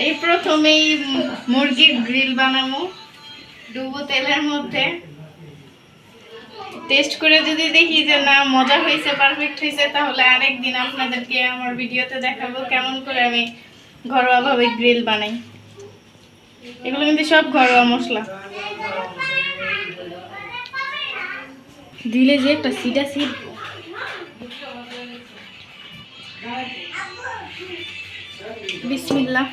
এই প্রথমেই মুরগির গ্রিল বানাবো ডুবো তেলের মধ্যে। টেস্ট করে যদি দেখি যে না মজা হয়েছে, পারফেক্ট হয়েছে, তাহলে আরেকদিন আপনাদেরকে আমার ভিডিওতে দেখাবো কেমন করে আমি ঘরোয়াভাবে গ্রিল বানাই। এগুলো কিন্তু সব ঘরোয়া মশলা। দিলে যে একটা সিটা সিট। বিসমিল্লাহ।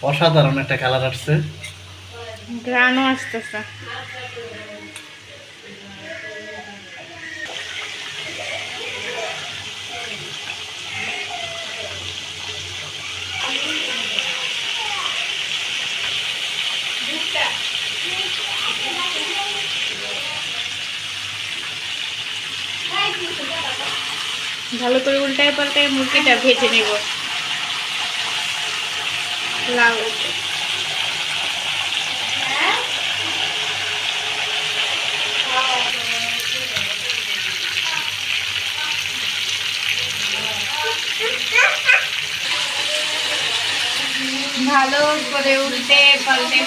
অসাধারণ একটা কালার আসছে, গ্রানও আসতেছে। ভালো করে উল্টায় পাল্টায় মুরগিটা ভেজে নেব লাউ। ভালো করে উল্টে পাল্টে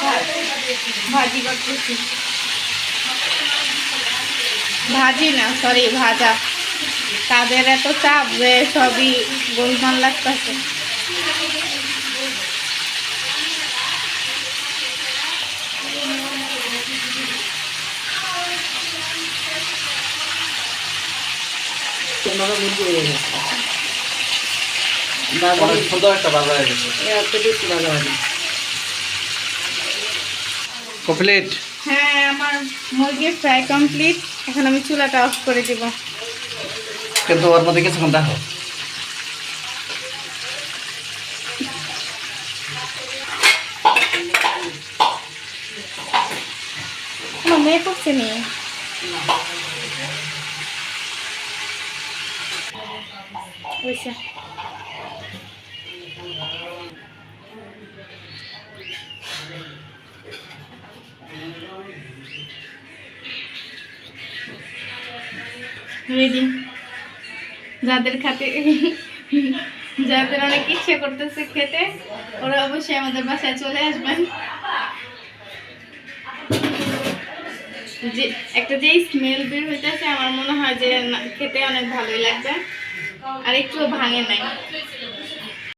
ভাজি করতেছি। ভাজি না, সরি ভাজা। তাদের এত চাপ যে সবই গোলমাল লাগতেছে। কমপ্লিট। হ্যাঁ, আমার মুরগির ফ্রাই কমপ্লিট। এখন আমি চুলাটা অফ করে দেব। কিন্তু ওর মধ্যে কিছুক্ষণ দেখো। আমার মেয়ে করছে নি। বুঝছে। রেডি। যাদের যাদের অনেক ইচ্ছে করতেছে খেতে, ওরা অবশ্যই আমাদের বাসায় চলে আসবেন। যে একটা যে স্মেল বের হইতেছে, আমার মনে হয় যে খেতে অনেক ভালোই লাগবে, আর একটু ভাঙে নাই।